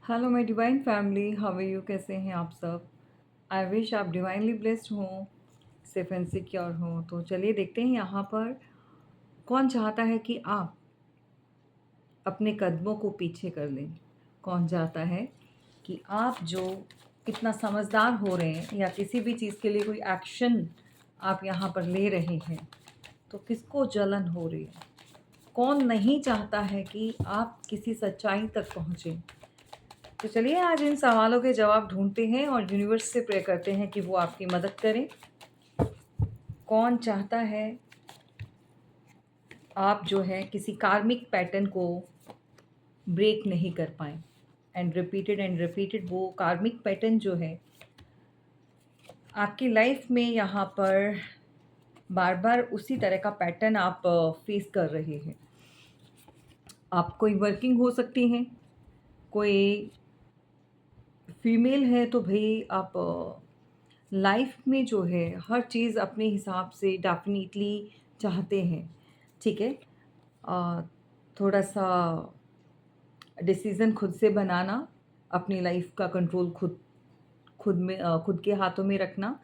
Hello my divine family, how are you? कैसे हैं आप सब? आई विश आप डिवाइनली ब्लेस्ड हों, सेफ एंड सिक्योर हों। तो चलिए देखते हैं यहाँ पर कौन चाहता है कि आप अपने कदमों को पीछे कर लें। कौन चाहता है कि आप जो इतना समझदार हो रहे हैं या किसी भी चीज़ के लिए कोई एक्शन आप यहाँ पर ले रहे हैं, तो किसको जलन हो रही है? कौन नहीं चाहता है कि आप किसी सच्चाई तक पहुँचें? तो चलिए आज इन सवालों के जवाब ढूँढते हैं और यूनिवर्स से प्रे करते हैं कि वो आपकी मदद करें। कौन चाहता है आप जो है किसी कार्मिक पैटर्न को ब्रेक नहीं कर पाएँ? एंड रिपीटेड वो कार्मिक पैटर्न जो है आपकी लाइफ में यहाँ पर बार-बार उसी तरह का पैटर्न आप फेस कर रहे हैं। आप कोई वर्किंग हो सकती हैं, कोई फीमेल है तो भई आप लाइफ में जो है हर चीज़ अपने हिसाब से डेफ़िनिटली चाहते हैं, ठीक है? अ, थोड़ा-सा डिसीज़न खुद से बनाना, अपनी लाइफ का कंट्रोल खुद के हाथों में रखना,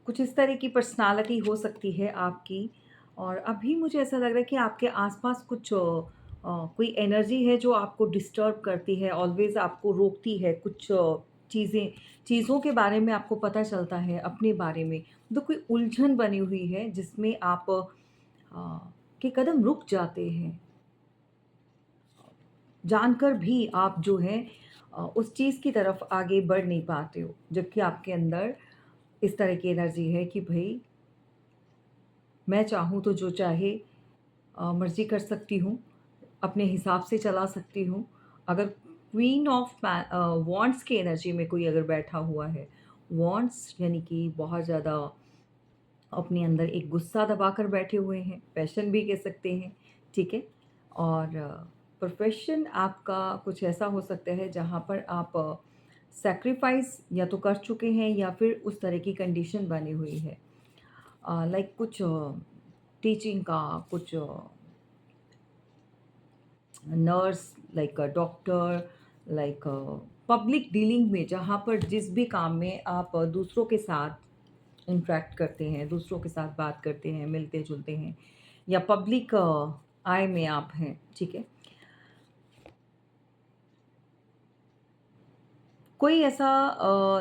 कुछ इस तरह की पर्सनैलिटी हो सकती है आपकी। और अभी मुझे ऐसा लग रहा है कि आपके आस-पास कुछ कोई एनर्जी है जो आपको डिस्टर्ब करती है, ऑलवेज़ आपको रोकती है, कुछ चीज़ों के बारे में आपको पता चलता है, अपने बारे में। तो कोई उलझन बनी हुई है जिसमें आप के कदम रुक जाते हैं। जानकर भी आप जो है उस चीज़ की तरफ आगे बढ़ नहीं पाते हो, जबकि आपके अंदर इस तरह की एनर्जी है कि भई मैं चाहूँ तो जो चाहे मर्ज़ी कर सकती हूँ, अपने हिसाब से चला सकती हूँ। अगर क्वीन ऑफ वॉन्ड्स की एनर्जी में कोई अगर बैठा हुआ है, वॉन्ड्स यानी कि बहुत ज़्यादा अपने अंदर एक गुस्सा दबाकर बैठे हुए हैं, पैशन भी कह सकते हैं, ठीक है? और प्रोफ़ेशन आपका कुछ ऐसा हो सकता है जहाँ पर आप सैक्रिफ़ाइस या तो कर चुके हैं या फिर उस तरह की कंडीशन बनी हुई है। लाइक कुछ टीचिंग का, कुछ nurse, like doctor, like public dealing में जहाँ पर जिस भी काम में आप दूसरों के साथ इंटरैक्ट करते हैं, दूसरों के साथ बात करते हैं, मिलते-जुलते हैं या पब्लिक आई में आप हैं, ठीक है? कोई ऐसा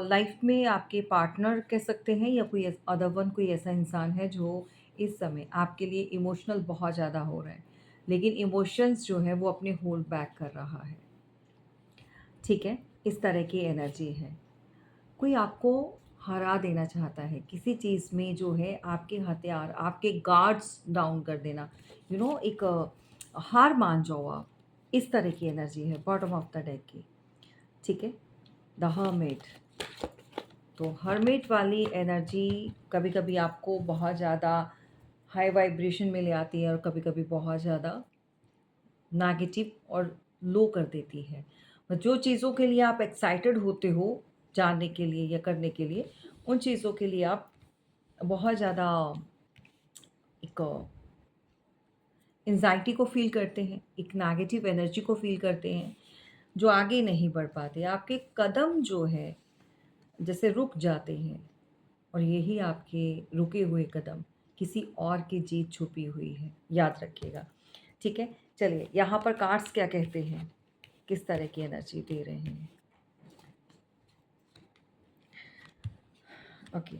लाइफ में आपके पार्टनर कह सकते हैं या कोई अदर वन कोई ऐसा इंसान है जो इस समय आपके लिए इमोशनल बहुत ज़्यादा हो रहा है, लेकिन इमोशंस जो है वो अपने होल्ड बैक कर रहा है, ठीक है? इस तरह की एनर्जी है। कोई आपको हरा देना चाहता है किसी चीज़ में जो है आपके हथियार, आपके गार्ड्स डाउन कर देना। एक हार मान जाओ आप, इस तरह की एनर्जी है बॉटम ऑफ द डेक की, ठीक है? The hermit. तो हर्मिट वाली एनर्जी कभी-कभी आपको बहुत ज़्यादा हाई वाइब्रेशन में ले आती है और कभी-कभी बहुत ज़्यादा नेगेटिव और लो कर देती है। और जो चीज़ों के लिए आप एक्साइटेड होते हो जानने के लिए या करने के लिए, उन चीज़ों के लिए आप बहुत ज़्यादा एक एंग्ज़ायटी को फ़ील करते हैं, एक नेगेटिव एनर्जी को फ़ील करते हैं, जो आगे नहीं बढ़ पाते। आपके कदम जो है जैसे रुक जाते हैं और यही आपके रुके हुए कदम किसी और की जीत छुपी हुई है, याद रखिएगा। ठीक है? चलिए यहाँ पर कार्ड्स क्या कहते हैं? किस तरह की एनर्जी दे रहे हैं? ओके।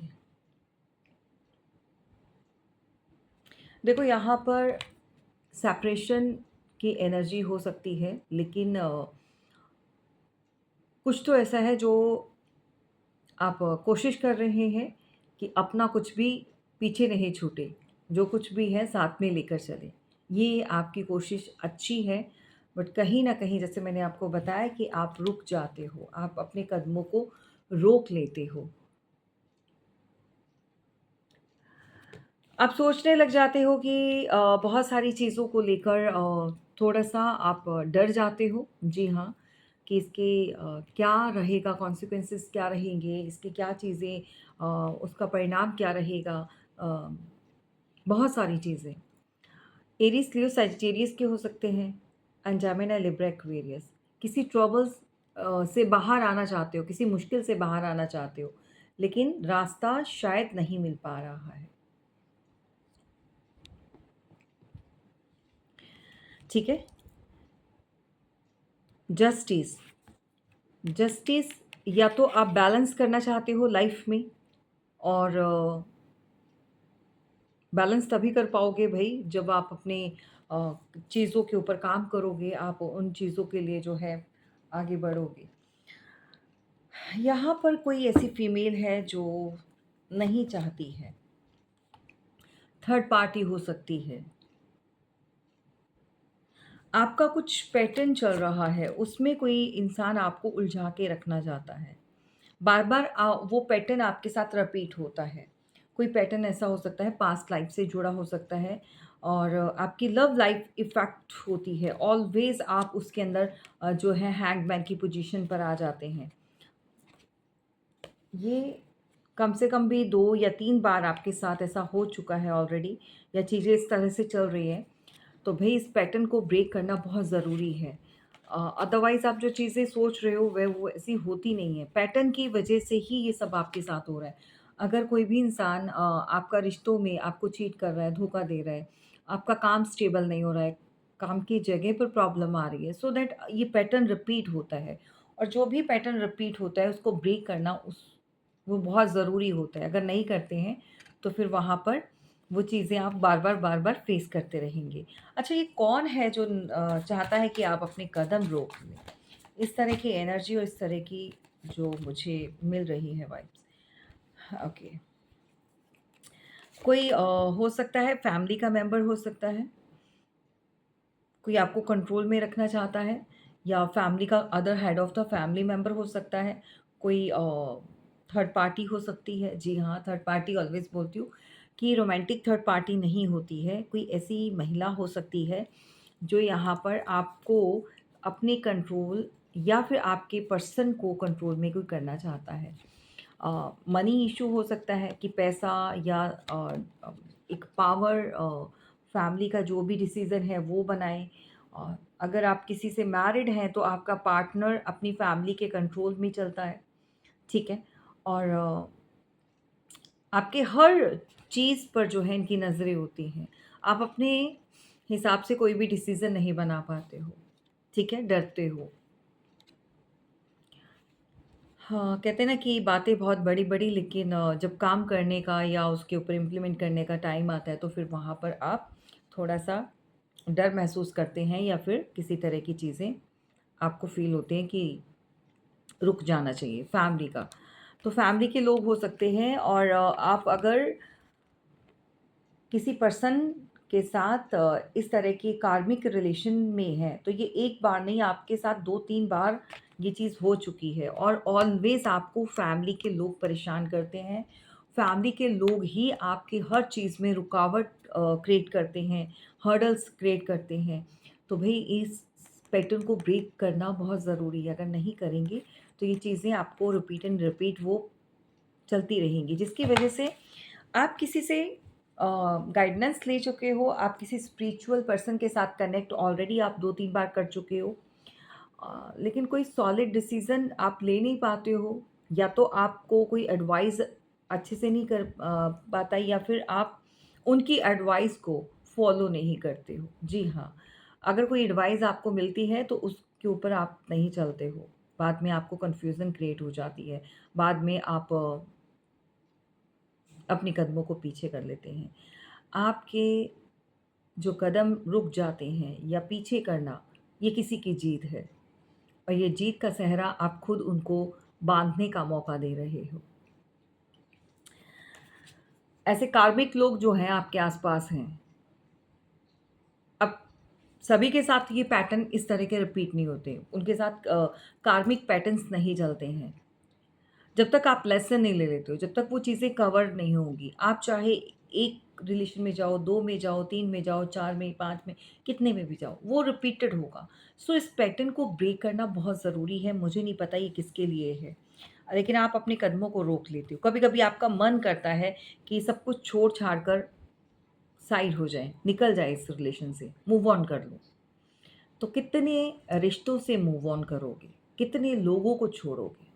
देखो यहाँ पर सेपरेशन की एनर्जी हो सकती है, लेकिन कुछ तो ऐसा है जो आप कोशिश कर रहे हैं कि अपना कुछ भी पीछे नहीं छूटे, जो कुछ भी है साथ में लेकर चलें। ये आपकी कोशिश अच्छी है, बट कहीं न कहीं जैसे मैंने आपको बताया कि आप रुक जाते हो, आप अपने कदमों को रोक लेते हो। आप सोचने लग जाते हो कि बहुत सारी चीज़ों को लेकर थोड़ा-सा आप डर जाते हो। जी हाँ, कि इसके क्या रहेगा, कॉन्सिक्वेंसेस क्या रहेंगे, इसकी क्या चीज़ें उसका परिणाम क्या रहेगा। अ, बहुत सारी चीज़ें। एरीज़, लियो, सजिटेरियस के हो सकते हैं एंड जेमिनी, लिब्रा, एक्वेरियस। किसी ट्रबल्स से बाहर आना चाहते हो, किसी मुश्किल से बाहर आना चाहते हो, लेकिन रास्ता शायद नहीं मिल पा रहा है। ठीक है? जस्टिस, जस्टिस या तो आप बैलेंस करना चाहते हो लाइफ में, और बैलेंस तभी कर पाओगे भई जब आप अपने चीज़ों के ऊपर काम करोगे, आप उन चीज़ों के लिए जो है आगे बढ़ोगे। यहाँ पर कोई ऐसी फीमेल है जो नहीं चाहती है, थर्ड पार्टी हो सकती है। आपका कुछ पैटर्न चल रहा है, उसमें कोई इंसान आपको उलझा के रखना चाहता है। बार-बार वो पैटर्न आपके साथ रिपीट होता है। कोई पैटर्न ऐसा हो सकता है पास्ट लाइफ़ से जुड़ा हो सकता है, और आपकी लव लाइफ़ इफ़ेक्ट होती है। ऑलवेज़ आप उसके अंदर जो है हैंगमैन की पोज़ीशन पर आ जाते हैं। ये कम से कम भी 2 या 3 बार आपके साथ ऐसा हो चुका है ऑलरेडी, या चीज़ें इस तरह से चल रही हैं। तो भई इस पैटर्न को ब्रेक करना बहुत ज़रूरी है। अदरवाइज़ आप जो चीज़ें सोच रहे हो वह वो ऐसी होती नहीं है। पैटर्न की वजह से ही ये सब आपके साथ हो रहा है। अगर कोई भी इंसान आपका रिश्तों में आपको चीट कर रहा है, धोखा दे रहा है, आपका काम स्टेबल नहीं हो रहा है, काम की जगह पर प्रॉब्लम आ रही है, सो दैट ये पैटर्न रिपीट होता है। और जो भी पैटर्न रिपीट होता है उसको ब्रेक करना उस वो बहुत ज़रूरी होता है। अगर नहीं करते हैं तो फिर वहाँ पर वो चीज़ें आप बार-बार, बार-बार फेस करते रहेंगे। अच्छा, ये कौन है जो चाहता है कि आप अपने कदम रोक लें? इस तरह की एनर्जी और इस तरह की जो मुझे मिल रही है वाइब्स। ओके। कोई हो सकता है फैमिली का मेंबर हो सकता है, कोई आपको कंट्रोल में रखना चाहता है, या फैमिली का other head of the family member हो सकता है, कोई थर्ड पार्टी हो सकती है। जी हाँ, थर्ड पार्टी ऑलवेज़ बोलती हूँ कि रोमांटिक थर्ड पार्टी नहीं होती है, कोई ऐसी महिला हो सकती है जो यहाँ पर आपको अपने कंट्रोल या फिर आपके पर्सन को कंट्रोल में कोई करना चाहता है। मनी इश्यू हो सकता है कि पैसा, या अ, एक पावर, फैमिली का जो भी डिसीज़न है वो बनाए। अगर आप किसी से मैरिड हैं तो आपका पार्टनर अपनी फैमिली के कंट्रोल में चलता है, ठीक है? और आपके हर चीज़ पर जो है इनकी नज़रें होती हैं। आप अपने हिसाब से कोई भी डिसीज़न नहीं बना पाते हो, ठीक है? डरते हो। हाँ, कहते हैं ना कि बातें बहुत बड़ी-बड़ी, लेकिन जब काम करने का या उसके ऊपर इम्प्लीमेंट करने का टाइम आता है तो फिर वहाँ पर आप थोड़ा-सा डर महसूस करते हैं, या फिर किसी तरह की चीज़ें आपको फ़ील होते हैं कि रुक जाना चाहिए फैमिली का। तो फैमिली के लोग हो सकते हैं, और आप अगर किसी पर्सन के साथ इस तरह के कार्मिक रिलेशन में हैं, तो ये एक बार नहीं, आपके साथ 2-3 बार ये चीज़ हो चुकी है, और ऑलवेज़ आपको फैमिली के लोग परेशान करते हैं। फैमिली के लोग ही आपकी हर चीज़ में रुकावट क्रिएट करते हैं, हर्डल्स क्रिएट करते हैं। तो भई इस पैटर्न को ब्रेक करना बहुत ज़रूरी है। अगर नहीं करेंगे, तो ये चीज़ें आपको रिपीट एंड रिपीट वो चलती रहेंगी, जिसकी वजह से आप किसी से गाइडेंस ले चुके हो, आप किसी स्पिरिचुअल पर्सन के साथ कनेक्ट ऑलरेडी आप 2-3 बार कर चुके हो। लेकिन कोई सॉलिड डिसीज़न आप ले नहीं पाते हो, या तो आपको कोई एडवाइस अच्छे से नहीं कर पाता, या फिर आप उनकी एडवाइस को फॉलो नहीं करते हो। जी हाँ, अगर कोई एडवाइस आपको मिलती है तो उसके ऊपर आप नहीं चलते हो। बाद में आपको कन्फ्यूज़न क्रिएट हो जाती है। बाद में आप अपने कदमों को पीछे कर लेते हैं। आपके जो कदम रुक जाते हैं या पीछे करना, ये किसी की जीत है, और ये जीत का सेहरा आप खुद उनको बाँधने का मौका दे रहे हो। ऐसे कार्मिक लोग जो हैं आपके आस-पास हैं, अब सभी के साथ ये पैटर्न इस तरह के रिपीट नहीं होते। उनके साथ कार्मिक पैटर्न्स नहीं चलते हैं। जब तक आप लेसन नहीं ले लेते हो, जब तक वो चीज़ें कवर नहीं होंगी, आप चाहे 1 रिलेशन में जाओ, 2 में जाओ, 3 में जाओ, 4 में, 5 में, कितने में भी जाओ, वो रिपीटेड होगा। सो इस पैटर्न को ब्रेक करना बहुत ज़रूरी है। मुझे नहीं पता ये किसके लिए है, लेकिन आप अपने कदमों को रोक लेते हो। कभी-कभी आपका मन करता है कि सब कुछ छोड़-छाड़ कर साइड हो जाएँ, निकल जाए इस रिलेशन से, मूव ऑन कर लो। तो कितने रिश्तों से मूव ऑन करोगे? कितने लोगों को छोड़ोगे?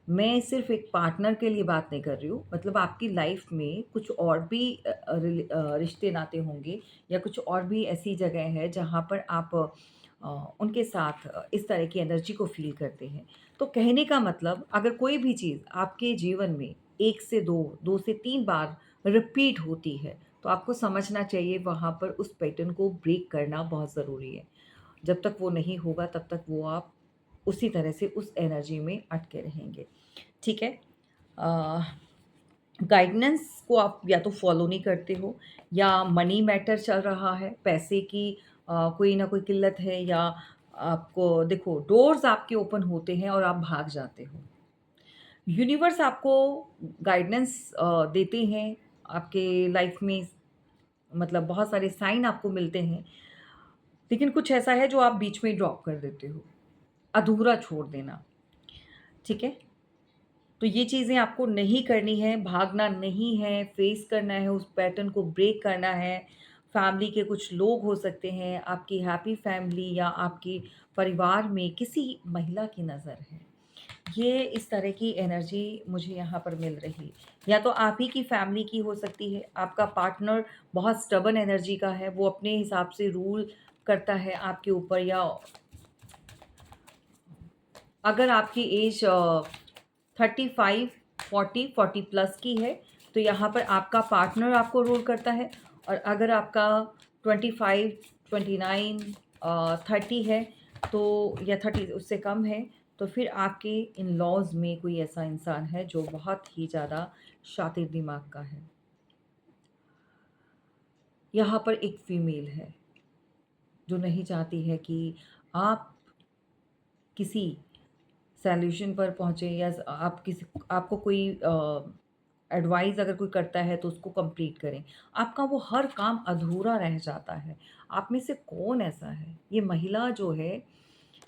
मैं सिर्फ़ एक पार्टनर के लिए बात नहीं कर रही हूँ, मतलब आपकी लाइफ़ में कुछ और भी रिश्ते नाते होंगे या कुछ और भी ऐसी जगह है जहाँ पर आप उनके साथ इस तरह की एनर्जी को फ़ील करते हैं। तो कहने का मतलब अगर कोई भी चीज़ आपके जीवन में 1 से 2, 2 से 3 बार रिपीट होती है, तो आपको समझना चाहिए वहाँ पर उस पैटर्न को ब्रेक करना बहुत ज़रूरी है। जब तक वो नहीं होगा तब तक वो आप उसी तरह से उस एनर्जी में अटके रहेंगे। ठीक है? अ, गाइडेंस को आप या तो फॉलो नहीं करते हो या मनी मैटर चल रहा है, पैसे की कोई ना कोई किल्लत है या आपको देखो डोर्स आपके ओपन होते हैं और आप भाग जाते हो। यूनिवर्स आपको गाइडेंस देते हैं, आपके लाइफ में मतलब बहुत सारे साइन आपको मिलते हैं, लेकिन कुछ ऐसा है जो आप बीच में ही ड्रॉप कर देते हो, अधूरा छोड़ देना, ठीक है? तो ये चीज़ें आपको नहीं करनी है, भागना नहीं है, फेस करना है, उस पैटर्न को ब्रेक करना है। फैमिली के कुछ लोग हो सकते हैं, आपकी हैप्पी फैमिली या आपके परिवार में किसी महिला की नज़र है। ये इस तरह की एनर्जी मुझे यहाँ पर मिल रही। या तो आप ही की फैमिली की हो सकती है, आपका पार्टनर बहुत स्टबर्न एनर्जी का है, वो अपने हिसाब से रूल करता है आपके ऊपर या अगर आपकी एज 35, 40, 40 प्लस की है, तो यहाँ पर आपका पार्टनर आपको रूल करता है और अगर आपका 25, 29 30 है तो या 30 उससे कम है, तो फिर आपके इन-लॉज़ में कोई ऐसा इंसान है जो बहुत ही ज़्यादा शातिर दिमाग का है। यहाँ पर एक फीमेल है, जो नहीं चाहती है कि आप किसी सॉल्यूशन पर पहुँचे या आप किसी आपको कोई एडवाइस अगर कोई करता है तो उसको कंप्लीट करें। आपका वो हर काम अधूरा रह जाता है। आप में से कौन ऐसा है? ये महिला जो है,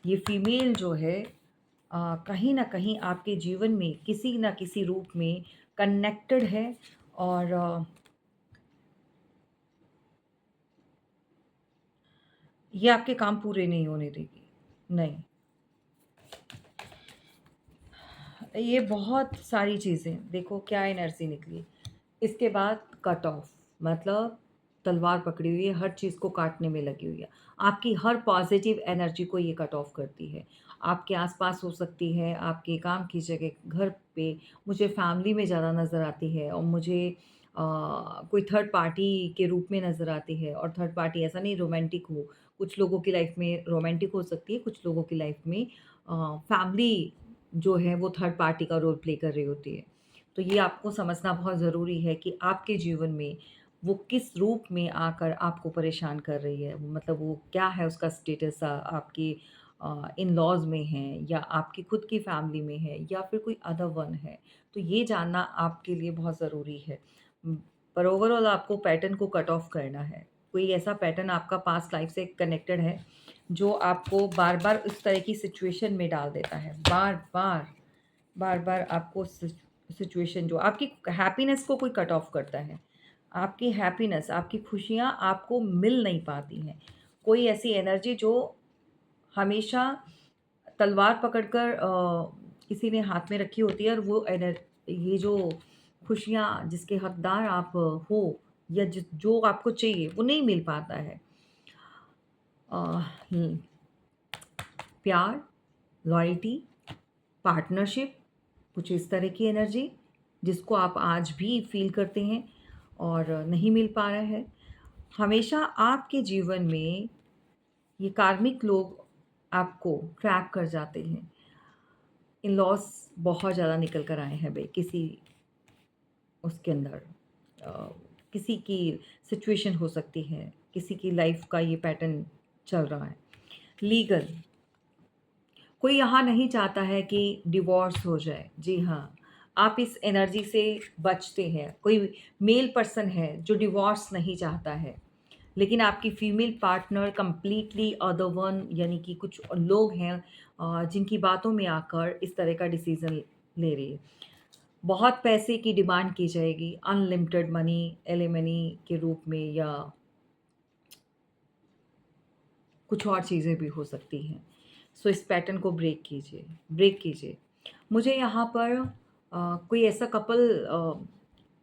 ये फीमेल जो है कहीं न कहीं आपके जीवन में किसी न किसी रूप में कनेक्टेड है और ये आपके काम पूरे नहीं होने देगी। नहीं। ये बहुत सारी चीज़ें देखो क्या एनर्जी निकली। इसके बाद कट ऑफ मतलब तलवार पकड़ी हुई है, हर चीज़ को काटने में लगी हुई है। आपकी हर पॉज़िटिव एनर्जी को ये कट ऑफ करती है। आपके आस-पास हो सकती है, आपके काम की जगह, घर पे, मुझे फैमिली में ज़्यादा नज़र आती है और मुझे कोई थर्ड पार्टी के रूप में नज़र आती है और थर्ड पार्टी ऐसा नहीं रोमांटिक हो। कुछ लोगों की लाइफ़ में रोमांटिक हो सकती है, कुछ लोगों की लाइफ़ में फैमिली जो है वो थर्ड पार्टी का रोल प्ले कर रही होती है। तो ये आपको समझना बहुत ज़रूरी है कि आपके जीवन में वो किस रूप में आकर आपको परेशान कर रही है। मतलब वो क्या है उसका स्टेटस आपके इन-लॉज़ में है या आपकी खुद की फैमिली में है या फिर कोई अदर वन है। तो ये जानना आपके लिए बहुत ज़रूरी है। उम, पर ओवरऑल आपको पैटर्न को कट ऑफ करना है। कोई ऐसा पैटर्न आपका पास्ट लाइफ़ से कनेक्टेड है, जो आपको बार-बार उस तरह की सिचुएशन में डाल देता है। बार-बार, बार-बार आपको सिचुएशन जो आपकी हैप्पीनेस को कोई कट ऑफ करता है। आपकी हैप्पीनेस, आपकी खुशियाँ आपको मिल नहीं पाती हैं। कोई ऐसी एनर्जी जो हमेशा तलवार पकड़कर किसी ने हाथ में रखी होती है और वो ये जो खुशियाँ जिसके हकदार आप हो या जो आपको चाहिए वो नहीं मिल पाता है। अ, हुँ, प्यार, लॉयल्टी, पार्टनरशिप, कुछ इस तरह की एनर्जी जिसको आप आज भी फ़ील करते हैं और नहीं मिल पा रहा है। हमेशा आपके जीवन में ये कार्मिक लोग आपको ट्रैप कर जाते हैं। इन-लॉज़ बहुत ज़्यादा निकल कर आए हैं भई किसी उसके अंदर अ, किसी की सिचुएशन हो सकती है, किसी की लाइफ़ का ये पैटर्न चल रहा है। लीगल कोई यहाँ नहीं चाहता है कि डिवोर्स हो जाए। जी हाँ, आप इस एनर्जी से बचते हैं। कोई मेल पर्सन है जो डिवोर्स नहीं चाहता है, लेकिन आपकी female partner completely other one यानी कि कुछ लोग हैं जिनकी बातों में आकर इस तरह का डिसीज़न ले रही है। बहुत पैसे की डिमांड की जाएगी, अनलिमिटेड मनी, एलिमनी के रूप में या कुछ और चीज़ें भी हो सकती हैं। सो इस पैटर्न को ब्रेक कीजिए। मुझे यहाँ पर कोई ऐसा कपल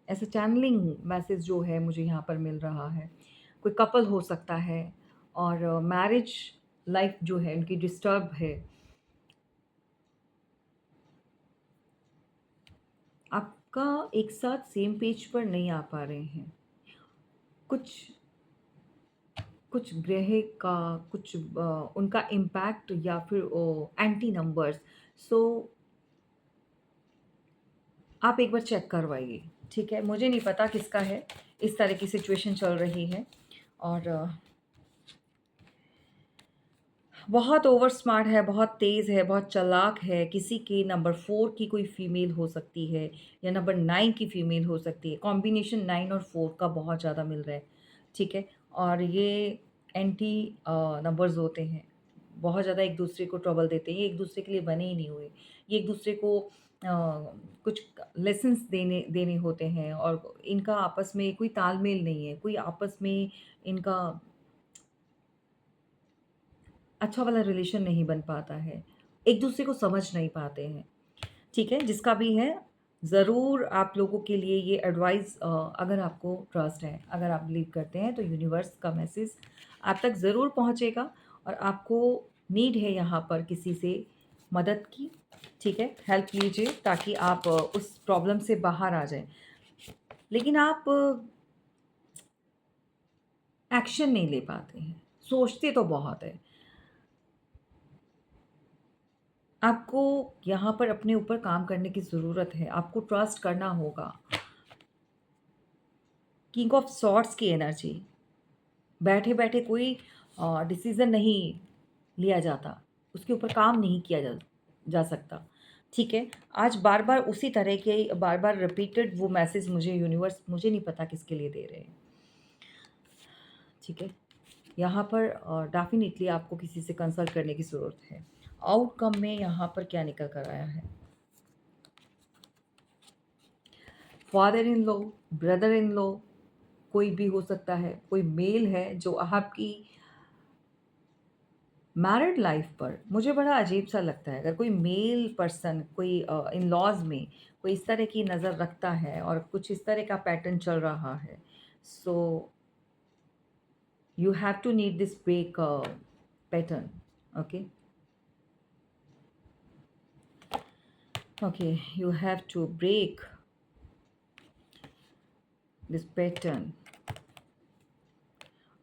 ऐसा चैनलिंग मैसेज जो है मुझे यहाँ पर मिल रहा है। कोई कपल हो सकता है और मैरिज लाइफ जो है उनकी डिस्टर्ब है। आपका एक साथ सेम पेज पर नहीं आ पा रहे हैं। कुछ कुछ ग्रह का कुछ उनका इम्पैक्ट या फिर एंटी नंबर्स। सो आप एक बार चेक करवाइए, ठीक है? मुझे नहीं पता किसका है, इस तरह की सिचुएशन चल रही है और बहुत ओवर स्मार्ट है, बहुत तेज़ है, बहुत चालाक है। किसी की नंबर 4 की कोई फ़ीमेल हो सकती है या नंबर 9 की फ़ीमेल हो सकती है। कॉम्बिनेशन 9 और 4 का बहुत ज़्यादा मिल रहा है, ठीक है? और ये एंटी नंबर्स होते हैं। बहुत ज़्यादा एक-दूसरे को ट्रबल देते हैं। ये एक-दूसरे के लिए बने ही नहीं हुए। ये एक-दूसरे को कुछ लेसन्स देने देने होते हैं और इनका आपस में कोई तालमेल नहीं है। कोई आपस में इनका अच्छा वाला रिलेशन नहीं बन पाता है। एक-दूसरे को समझ नहीं पाते हैं, ठीक है? जिसका भी है, ज़रूर आप लोगों के लिए ये एडवाइस अगर आपको ट्रस्ट है, अगर आप बिलीव करते हैं तो यूनिवर्स का मैसेज आप तक ज़रूर पहुँचेगा और आपको नीड है यहाँ पर किसी से मदद की, ठीक है? हेल्प लीजिए ताकि आप उस प्रॉब्लम से बाहर आ जाएँ। लेकिन आप एक्शन नहीं ले पाते हैं, सोचते तो बहुत हैं। आपको यहाँ पर अपने ऊपर काम करने की ज़रूरत है, आपको ट्रस्ट करना होगा। किंग ऑफ सॉर्ड्स की एनर्जी, बैठे-बैठे कोई डिसीज़न नहीं लिया जाता, उसके ऊपर काम नहीं किया जा सकता, ठीक है? आज बार-बार उसी तरह के बार-बार रिपीटेड वो मैसेज मुझे यूनिवर्स मुझे नहीं पता किसके लिए दे रहे हैं, ठीक है? यहाँ पर डेफ़िनिटली आपको किसी से कंसल्ट करने की ज़रूरत है। आउटकम में यहाँ पर क्या निकल कर आया है? Father in law, brother in law कोई भी हो सकता है, कोई मेल है जो आपकी मैरिड लाइफ पर मुझे बड़ा अजीब-सा लगता है। अगर कोई मेल पर्सन कोई इन-लॉज़ में कोई इस तरह की नज़र रखता है और कुछ इस तरह का पैटर्न चल रहा है, so you have to need this break pattern, okay? Okay, you have to break this pattern,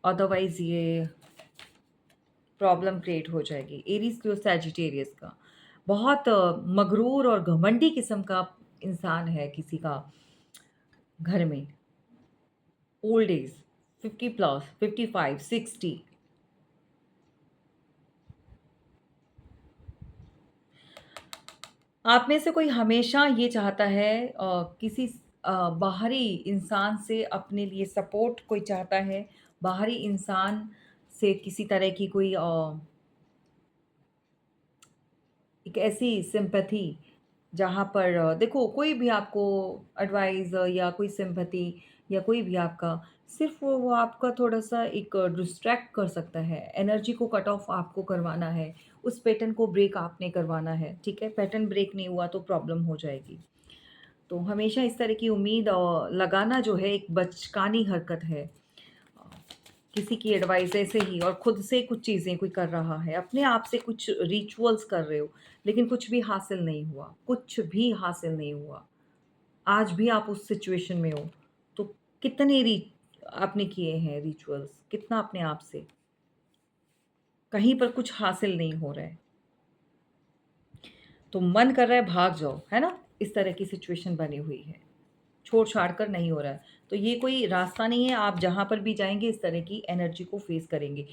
otherwise ये प्रॉब्लम क्रिएट हो जाएगी। एरीज़ जो सैजिटेरियस का बहुत मगरूर और घमंडी किस्म का इंसान है किसी का घर में। ओल्ड एज 50 प्लस 55 60 आप में से कोई हमेशा ये चाहता है किसी बाहरी इंसान से अपने लिए सपोर्ट कोई चाहता है, बाहरी इंसान से किसी तरह की कोई एक ऐसी सिम्पैथी जहाँ पर देखो कोई भी आपको एडवाइस या कोई सिम्पैथी या कोई भी आपका सिर्फ़ वो आपका थोड़ा-सा एक डिस्ट्रैक्ट कर सकता है, एनर्जी को कट ऑफ आपको करवाना है, उस पैटर्न को ब्रेक आपने करवाना है, ठीक है? पैटर्न ब्रेक नहीं हुआ तो प्रॉब्लम हो जाएगी। तो हमेशा इस तरह की उम्मीद लगाना जो है एक बचकानी हरकत है। किसी की एडवाइस ऐसे ही और खुद से कुछ चीज़ें कोई कर रहा है, अपने आप से कुछ रिचुअल्स कर रहे हो, लेकिन कुछ भी हासिल नहीं हुआ, कुछ भी हासिल नहीं हुआ। आज भी आप उस सिचुएशन में हो, तो कितने रि आपने किए हैं रिचुअल्स, कितना अपने आप से, कहीं पर कुछ हासिल नहीं हो रहा है। तो मन कर रहा है भाग जाओ, है ना? इस तरह की सिचुएशन बनी हुई है। छोड़-छाड़ कर नहीं हो रहा है। तो ये कोई रास्ता नहीं है, आप जहाँ पर भी जाएँगे इस तरह की एनर्जी को फ़ेस करेंगे।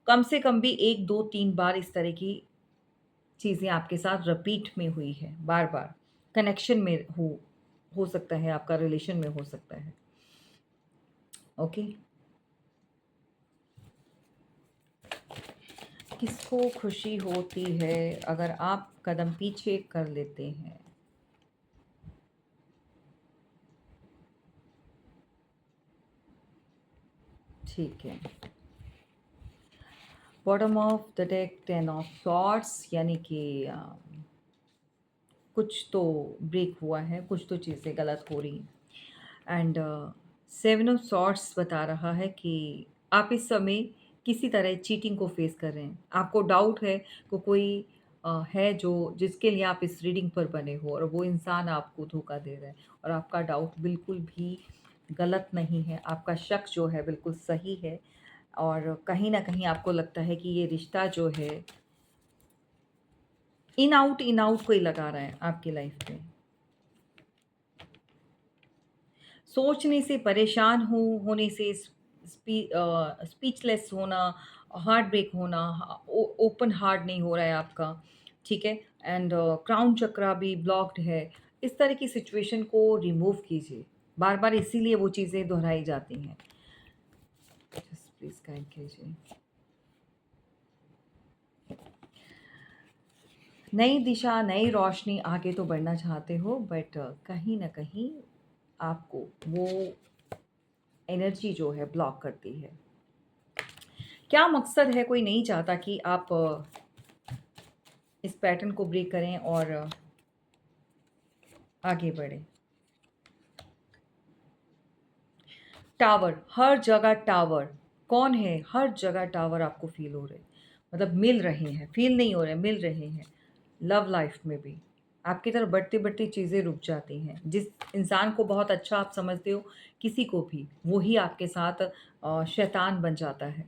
कम से कम भी 1, 2, 3 बार इस तरह की चीज़ें आपके साथ रिपीट में हुई है, बार-बार। कनेक्शन में हो सकता है, आपका रिलेशन में हो सकता है। ओके? किसको खुशी होती है अगर आप कदम पीछे कर लेते हैं? ठीक है। Bottom of the deck 10 of swords, यानी कि कुछ तो ब्रेक हुआ है, कुछ तो चीज़ें गलत हो रही हैं। एंड 7 ऑफ सॉर्ड्स बता रहा है कि आप इस समय किसी तरह चीटिंग को फेस कर रहे हैं। आपको डाउट है कि कोई है जो जिसके लिए आप इस रीडिंग पर बने हो, और वो इंसान आपको धोखा दे रहा है, और आपका डाउट बिल्कुल भी गलत नहीं है, आपका शक जो है बिल्कुल सही है। और कहीं न कहीं आपको लगता है कि ये रिश्ता जो है इन आउट कोई लगा रहा है आपकी लाइफ में। सोचने से परेशान होने से, स्पीचलेस होना, हार्ट ब्रेक होना, ओपन हार्ट नहीं हो रहा है आपका, ठीक है। एंड क्राउन चक्रा भी ब्लॉक्ड है। इस तरह की सिचुएशन को रिमूव कीजिए। बार बार इसीलिए वो चीज़ें दोहराई जाती हैं। जस्ट प्लीज गाइड कीजिए। नई दिशा, नई रोशनी, आगे तो बढ़ना चाहते हो, बट कहीं ना कहीं आपको वो एनर्जी जो है ब्लॉक करती है। क्या मकसद है? कोई नहीं चाहता कि आप इस पैटर्न को ब्रेक करें और आगे बढ़ें। टावर, हर जगह टावर। कौन है? हर जगह टावर आपको फील हो रहे हैं, मतलब मिल रहे हैं, फील नहीं हो रहे, मिल रहे हैं। लव लाइफ में भी आपकी तरफ बढ़ती बढ़ती चीज़ें रुक जाती हैं। जिस इंसान को बहुत अच्छा आप समझते हो, किसी को भी, वही आपके साथ शैतान बन जाता है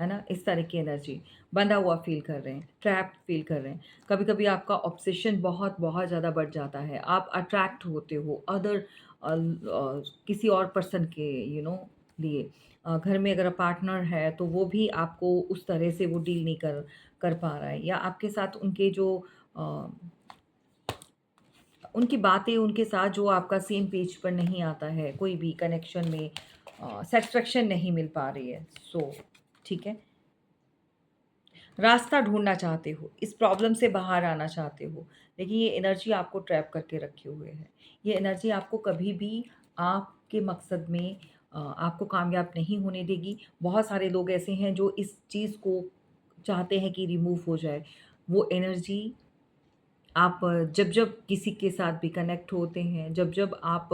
ना? इस तरह की एनर्जी, बंधा हुआ फ़ील कर रहे हैं, ट्रैप्ड फ़ील कर रहे हैं। कभी-कभी आपका ऑब्सेशन बहुत बहुत ज़्यादा बढ़ जाता है। आप अट्रैक्ट होते हो किसी और पर्सन के लिए। घर में अगर पार्टनर है तो वो भी आपको उस तरह से वो डील नहीं कर कर पा रहा है, या आपके साथ उनके जो अ, उनकी बातें उनके साथ जो आपका सेम पेज पर नहीं आता है, कोई भी कनेक्शन में सैटिस्फैक्शन नहीं मिल पा रही है। सो ठीक है। रास्ता ढूँढना चाहते हो, इस प्रॉब्लम से बाहर आना चाहते हो, लेकिन ये एनर्जी आपको ट्रैप करके रखे हुए है। ये एनर्जी आपको कभी भी आपके मकसद में आपको कामयाब नहीं होने देगी। बहुत सारे लोग ऐसे हैं जो इस चीज़ को चाहते हैं कि रिमूव हो जाए। वो एनर्जी आप जब-जब किसी के साथ भी कनेक्ट होते हैं, जब-जब आप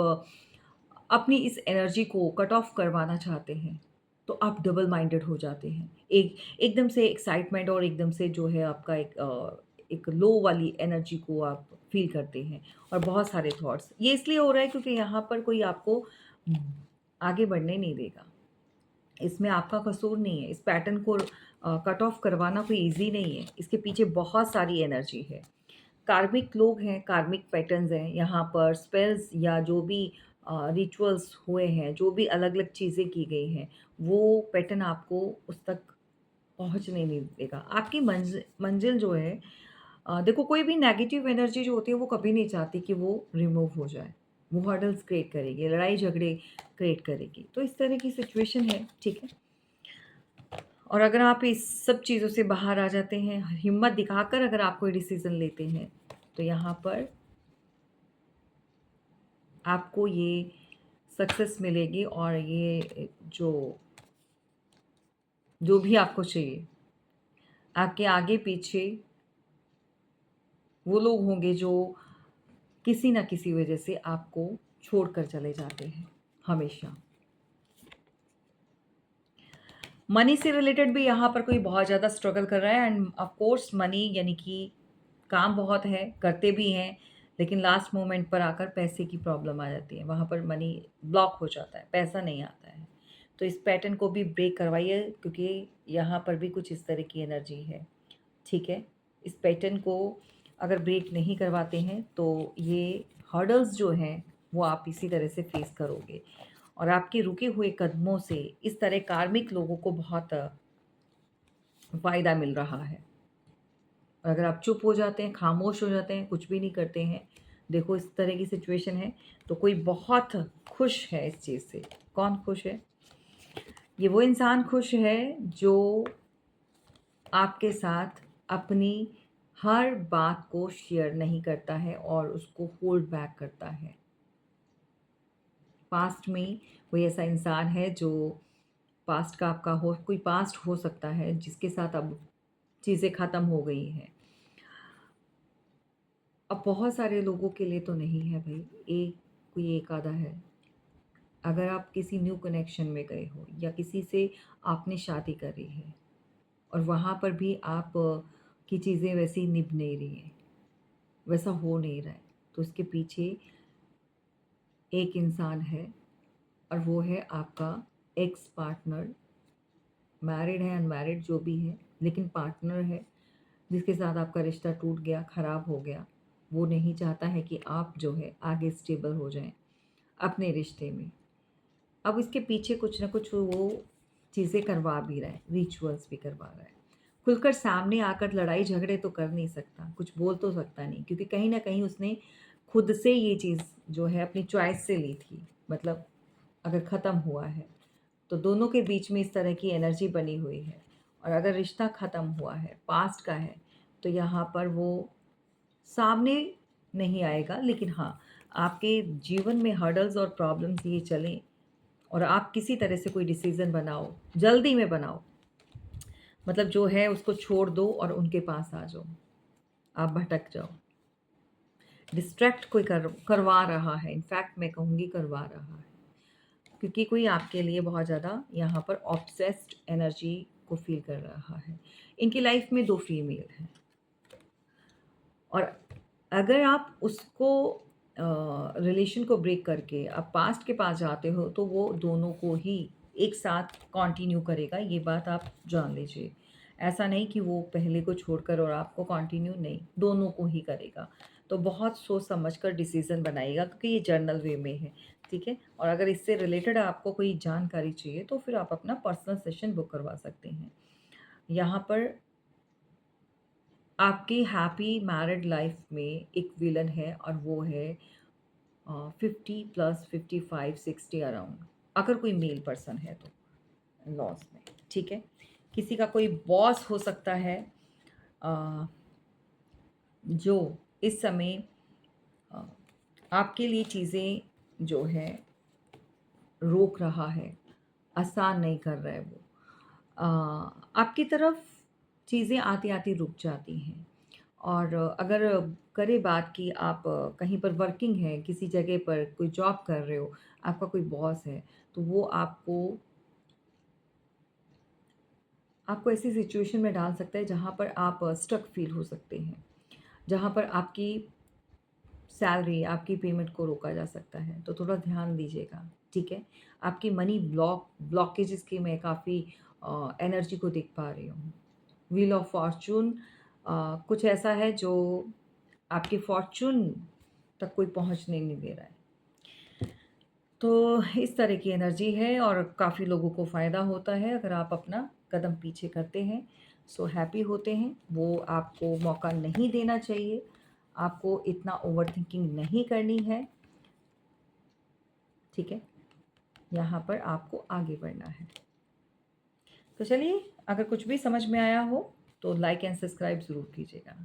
अपनी इस एनर्जी को कट ऑफ करवाना चाहते हैं, तो आप डबल माइंडेड हो जाते हैं। एकदम से एक्साइटमेंट और एकदम से जो है आपका एक लो वाली एनर्जी को आप फ़ील करते हैं, और बहुत सारे थॉट्स। ये इसलिए हो रहा है क्योंकि यहाँ पर कोई आपको आगे बढ़ने नहीं देगा। इसमें आपका कसूर नहीं है। इस पैटर्न को कट ऑफ करवाना कोई ईज़ी नहीं है। इसके पीछे बहुत सारी एनर्जी है। कार्मिक लोग हैं, कार्मिक पैटर्न्स हैं, यहाँ पर स्पेल्स या जो भी रिचुअल्स हुए हैं, जो भी अलग-अलग चीज़ें की गई हैं, वो पैटर्न आपको उस तक पहुँचने नहीं देगा। आपकी मंज़िल जो है, देखो कोई भी नेगेटिव एनर्जी जो होती है वो कभी नहीं चाहती कि वो रिमूव हो जाए। वो हर्डल्स क्रिएट करेगी, लड़ाई-झगड़े क्रिएट करेगी। तो इस तरह की सिचुएशन है, ठीक है? और अगर आप इस सब चीज़ों से बाहर आ जाते हैं, हिम्मत दिखाकर अगर आप कोई डिसीज़न लेते हैं, तो यहाँ पर आपको ये सक्सेस मिलेगी, और ये जो जो भी आपको चाहिए, आपके आगे-पीछे वो लोग होंगे जो किसी न किसी वजह से आपको छोड़कर चले जाते हैं, हमेशा। मनी से रिलेटेड भी यहाँ पर कोई बहुत ज़्यादा स्ट्रगल कर रहा है, एंड ऑफ कोर्स मनी यानी कि काम बहुत है, करते भी हैं, लेकिन लास्ट मोमेंट पर आकर पैसे की प्रॉब्लम आ जाती है। वहाँ पर मनी ब्लॉक हो जाता है, पैसा नहीं आता है। तो इस पैटर्न को भी ब्रेक करवाइए, क्योंकि यहाँ पर भी कुछ इस तरह की एनर्जी है, ठीक है? इस पैटर्न को अगर ब्रेक नहीं करवाते हैं तो ये हर्डल्स जो हैं वो आप इसी तरह से फेस करोगे, और आपके रुके हुए कदमों से इस तरह कार्मिक लोगों को बहुत फ़ायदा मिल रहा है। और अगर आप चुप हो जाते हैं, खामोश हो जाते हैं, कुछ भी नहीं करते हैं, देखो इस तरह की सिचुएशन है, तो कोई बहुत खुश है इस चीज़ से। कौन खुश है? ये वो इंसान खुश है जो आपके साथ अपनी हर बात को शेयर नहीं करता है और उसको होल्ड बैक करता है। पास्ट में कोई ऐसा इंसान है जो पास्ट का आपका हो, कोई पास्ट हो सकता है जिसके साथ अब चीज़ें ख़त्म हो गई हैं। अब बहुत सारे लोगों के लिए तो नहीं है भई, कोई एक आधा है। अगर आप किसी न्यू कनेक्शन में गए हो या किसी से आपने शादी करी है और वहाँ पर भी आप की चीज़ें वैसी निभ नहीं रही हैं, वैसा हो नहीं रहा है, तो उसके पीछे एक इंसान है और वो है आपका एक्स पार्टनर, मैरिड है, अनमैरिड जो भी है, लेकिन पार्टनर है, जिसके साथ आपका रिश्ता टूट गया, ख़राब हो गया। वो नहीं चाहता है कि आप जो है आगे स्टेबल हो जाएँ अपने रिश्ते में। अब इसके पीछे कुछ न कुछ वो चीज़ें करवा भी रहा है, रिचुअल्स भी करवा रहा है। खुलकर सामने आकर लड़ाई झगड़े तो कर नहीं सकता, कुछ बोल तो सकता नहीं, क्योंकि कहीं न कहीं उसने खुद से ये चीज़ जो है अपनी चॉइस से ली थी। मतलब अगर ख़त्म हुआ है, तो दोनों के बीच में इस तरह की एनर्जी बनी हुई है, और अगर रिश्ता ख़त्म हुआ है, पास्ट का है, तो यहाँ पर वो सामने नहीं आएगा, लेकिन हाँ, आपके जीवन में हर्डल्स और प्रॉब्लम्स ये चलें और आप किसी तरह से कोई डिसीज़न बनाओ, जल्दी में बनाओ। मतलब जो है उसको छोड़ दो और उनके पास आ जाओ। आप भटक जाओ। डिस्ट्रैक्ट कोई करवा रहा है, इनफैक्ट मैं कहूँगी करवा रहा है। क्योंकि कोई आपके लिए बहुत ज़्यादा यहाँ पर ऑब्सेस्ड एनर्जी को फ़ील कर रहा है। इनकी लाइफ़ में 2 फीमेल हैं, और अगर आप उसको रिलेशन को ब्रेक करके आप पास्ट के पास जाते हो, तो वो दोनों को ही एक साथ कंटिन्यू करेगा, ये बात आप जान लीजिए। ऐसा नहीं कि वो पहले को छोड़कर और आपको कंटिन्यू, नहीं, दोनों को ही करेगा। तो बहुत सोच समझ कर डिसीज़न बनाइएगा, क्योंकि ये जर्नल वे में है, ठीक है? और अगर इससे रिलेटेड आपको कोई जानकारी चाहिए, तो फिर आप अपना पर्सनल सेशन बुक करवा सकते हैं। यहाँ पर आपकी हैप्पी मैरिड लाइफ में एक विलन है, और वो है 50 प्लस 55 60 अराउंड, अगर कोई मेल पर्सन है तो लॉस में, ठीक है? किसी का कोई बॉस हो सकता है अ, जो इस समय अ, आपके लिए चीज़ें जो है रोक रहा है, आसान नहीं कर रहा है वो। आपकी तरफ चीज़ें आती-आती रुक जाती हैं। और अगर करें बात कि आप कहीं पर वर्किंग हैं, किसी जगह पर कोई जॉब कर रहे हो, आपका कोई बॉस है, तो वो आपको ऐसी सिचुएशन में डाल सकता है जहाँ पर आप स्टक फ़ील हो सकते हैं। जहाँ पर आपकी सैलरी, आपकी पेमेंट को रोका जा सकता है, तो थोड़ा ध्यान दीजिएगा, ठीक है? आपकी मनी ब्लॉकेजेस की मैं काफ़ी एनर्जी को देख पा रही हूँ। व्हील ऑफ फॉर्च्यून कुछ ऐसा है जो आपके फॉर्च्यून तक कोई पहुँचने नहीं दे रहा है। तो इस तरह की एनर्जी है, और काफ़ी लोगों को फ़ायदा होता है अगर आप अपना कदम पीछे करते हैं। सो हैप्पी होते हैं, वो आपको मौका नहीं देना चाहिए। आपको इतना ओवरथिंकिंग नहीं करनी है, ठीक है? यहाँ पर आपको आगे बढ़ना है। तो चलिए, अगर कुछ भी समझ में आया हो, तो लाइक एंड सब्सक्राइब ज़रूर कीजिएगा।